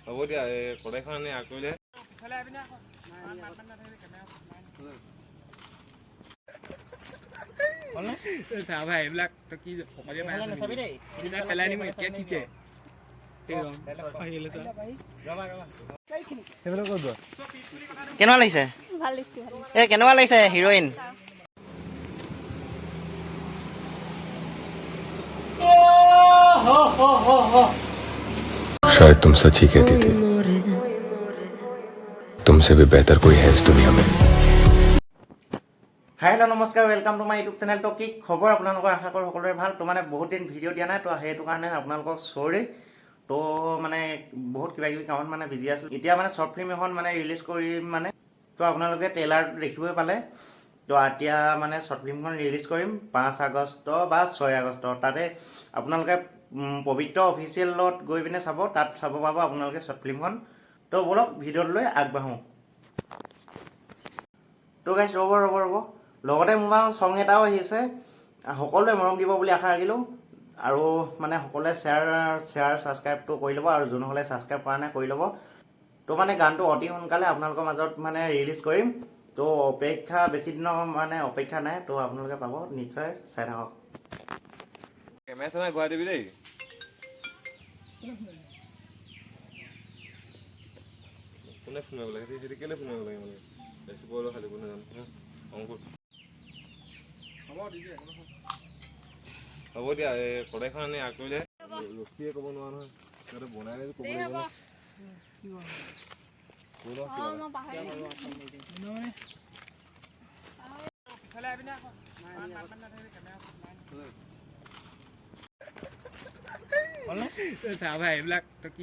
হ'ব দিয়া কড়াইখন আনি আগ কৰিলে চাহ ভাই এইবিলাক তই কি পেলাই নিম এতিয়া ঠিকে কেনেকুৱা লাগিছে কেনেকুৱা লাগিছে হিৰইন शायद तुम सच ही कहती थी तुमसे भी बेहतर कोई है इस दुनिया में। হাই হেল্ল' নমস্কাৰ welcome to my YouTube channel. তো কি খবৰ আপোনালোকৰ? আশা কৰোঁ সকলোৰে ভাল। তো মানে বহুত দিন ভিডিঅ' দিয়া নাই, তো সেইটো কাৰণে আপোনালোকক চৰি। তো মানে বহুত কিবা কিবি কামত মানে বিজি আছোঁ। এতিয়া মানে শ্বৰ্ট ফিল্ম এখন মানে ৰিলিজ কৰিম মানে, তো আপোনালোকে ট্ৰেইলাৰ দেখিবই পালে। তো এতিয়া মানে শ্বৰ্ট ফিল্মখন ৰিলিজ কৰিম 5 আগষ্ট বা 6 আগষ্ট। তাতে আপোনালোকে পবিত্ৰ অফিচিয়েলত গৈ পিনে চাব, তাত চাব পাব আপোনালোকে শ্বৰ্ট ফিল্মখন। তো বলক ভিডিঅ'লৈ আগবাঢ়োঁ। তো গাইছ ৰ'ব লগতে মোৰ বাৰু ছং এটাও আহিছে, সকলোৱে মৰম দিব বুলি আশা ৰাখিলোঁ। আৰু মানে সকলোৱে শ্বেয়াৰ ছাবস্ক্ৰাইবটো কৰি ল'ব, আৰু যোনসকলে ছাবস্ক্ৰাইব কৰা নাই কৰি ল'ব। তো মানে গানটো অতি সোনকালে আপোনালোকৰ মাজত মানে ৰিলিজ কৰিম। তো অপেক্ষা বেছি দিনৰ মানে অপেক্ষা নাই, তো আপোনালোকে পাব, নিশ্চয় চাই থাকক। কেমেৰা চেমেৰা ঘূৰাই দিবি দেই। কোনে ফোন মাৰিব লাগে? সেইটো কেলৈ ফোন মাৰিব লাগে মানে? বেছি বলো খালি কোনে জানো অংকুৰ। হ'ব দিয়া কড়াইখন আনি আগ কৰিলে ৰখিয়ে ক'ব নোৱাৰা নহয়, সিহঁতে বনাই ক'ব লাগিব। চাহ ভাই এইবিলাক তই কি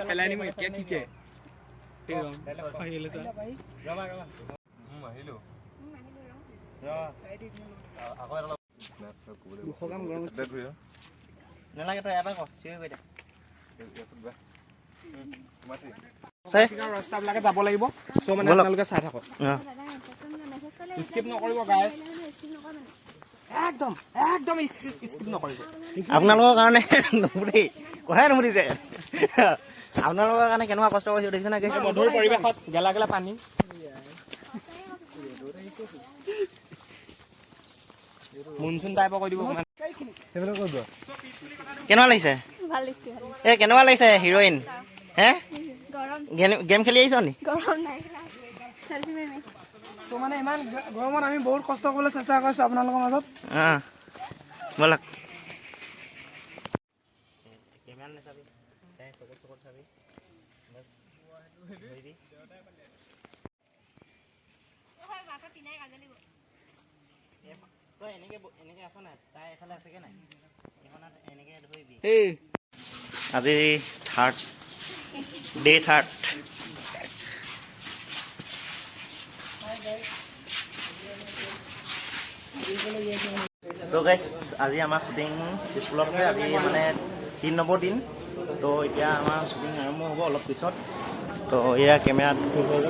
পেলাই নিম এতিয়া ঠিকে আহিলো নালাগে, তই এবাৰ ক চিঞৰি কৈ দে। ৰাস্তাবিলাকে যাব লাগিব, চ' মানে আপোনালোকে চাই থাকক, স্কিপ নকৰিব গাইজ, একদম স্কিপ নকৰিব। আপোনালোকৰ কাৰণে নুফুটেই, কথাই নুফুটিছে। আপোনালোকৰ কাৰণে কেনেকুৱা কষ্ট কৰিছে দেখিছে নাই? মধুৰ পৰিৱেশত গেলা পানী। মুনচুন টাইপৰ কৰি দিব। কেনেকুৱা লাগিছে? কেনেকুৱা লাগিছে হিৰইন? গেম খেলি আহিছ নি? তো মানে ইমান গৰমত আমি বহুত কষ্ট কৰিবলৈ চেষ্টা কৰিছোঁ আপোনালোকৰ মাজত। ব'লক আজি ডে থাৰ্ড। তো গাইছ আজি আমাৰ শ্বুটিং স্কুলত আছে, আজি মানে 3 নম্বৰ দিন। তো এতিয়া আমাৰ শ্বুটিং আৰম্ভ হ'ব অলপ পিছত। তো এয়া কেমেৰাত ঠিক হৈ গ'ল,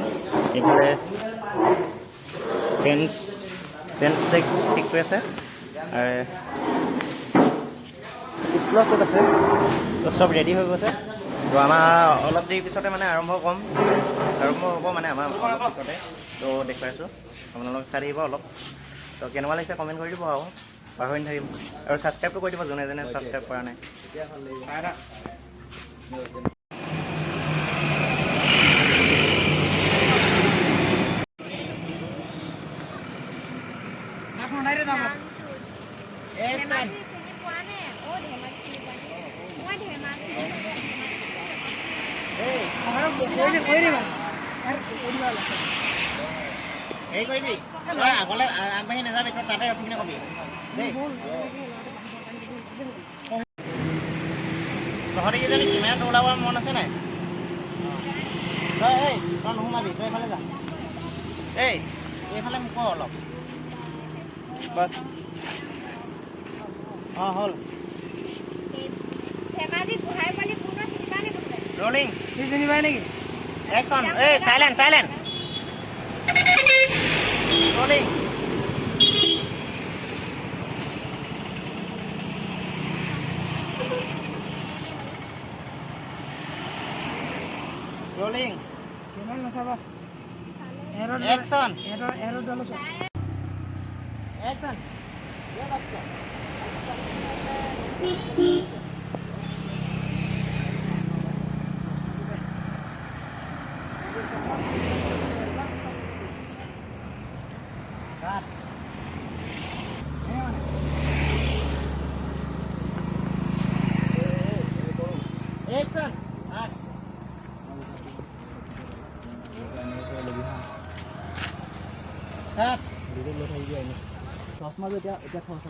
এইফালে পেন্স ডেস্ক ঠিক কৰি আছে, আৰু স্কুলৰ শ্বুট আছে। তো চব ৰেডি হৈ গৈছে। তো আমাৰ অলপ দেৰি পিছতে মানে আৰম্ভ হ'ব মানে আমাৰ অলপ পিছতে। তো দেখুৱাইছোঁ, আপোনালোক চাই থাকিব অলপ। তো কেনেকুৱা লাগিছে কমেণ্ট কৰি দিব, আৰু পাহৰি নাথাকিম, আৰু ছাবস্ক্ৰাইবটো কৰি দিব যোনে ছাবস্ক্ৰাইব কৰা নাই। এই কৰিবি তই আগলৈ আগবাঢ়ি নাযাবি, তই তাতে ৰখি কিনে কবি দেই। তহঁতি কিজানি কেমেৰাটো ওলাব মন আছে নাই? তই নোসোমাবি, তই এইফালে যা। এইফালে মোক অলপ বাছ। হ'ল ৰলিং নেকি? একচন। Silent rolling. ৰোলিং কেৱল নাচাবা এৰৰ অ্যাকশন এৰৰ ডালো চোৱা অ্যাকশন কাট অ্যাকশন কাট কাট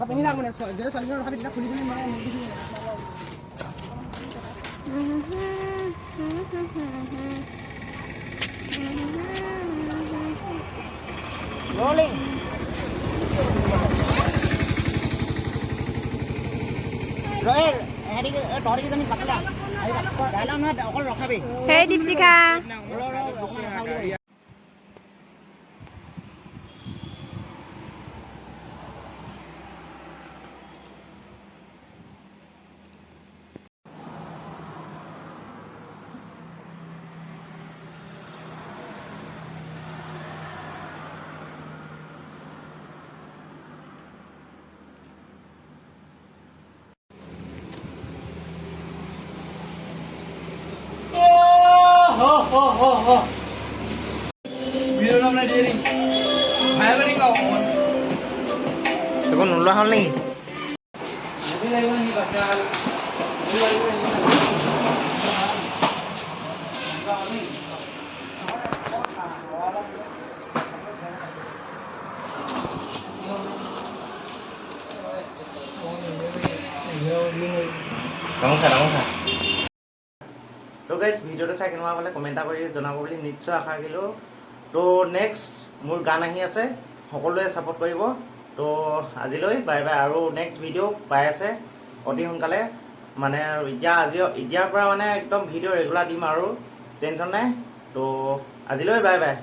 পিন্ধি থাক মানে যেতিয়া ছোৱালীজনী ৰখাবি তেতিয়া খুলি খুলি মানে ৰোলিং ৰয়েৰ হেৰি ধৰি তুমি পাতলা ডাইলগ নহয় অকল ৰখাবি হে দীপশিখা ভিডিও নাম না দিয়ে দিন ভাই কৰে কাও এখন নোলোৱা হ'ল নেকি তো গাইজ ভিডিঅ'টো চাই কেনেকুৱা পালে কমেণ্ট এটা কৰি জনাব বুলি নিশ্চয় আশা ৰাখিলোঁ তো নেক্সট মোৰ গান আহি আছে সকলোৱে ছাপোৰ্ট কৰিব তো আজিলৈ বাই বাই আৰু নেক্সট ভিডিঅ' পাই আছে অতি সোনকালে মানে এতিয়াৰ পৰা মানে একদম ভিডিঅ' ৰেগুলাৰ দিম আৰু টেনশ্যন নাই তো আজিলৈ বাই বাই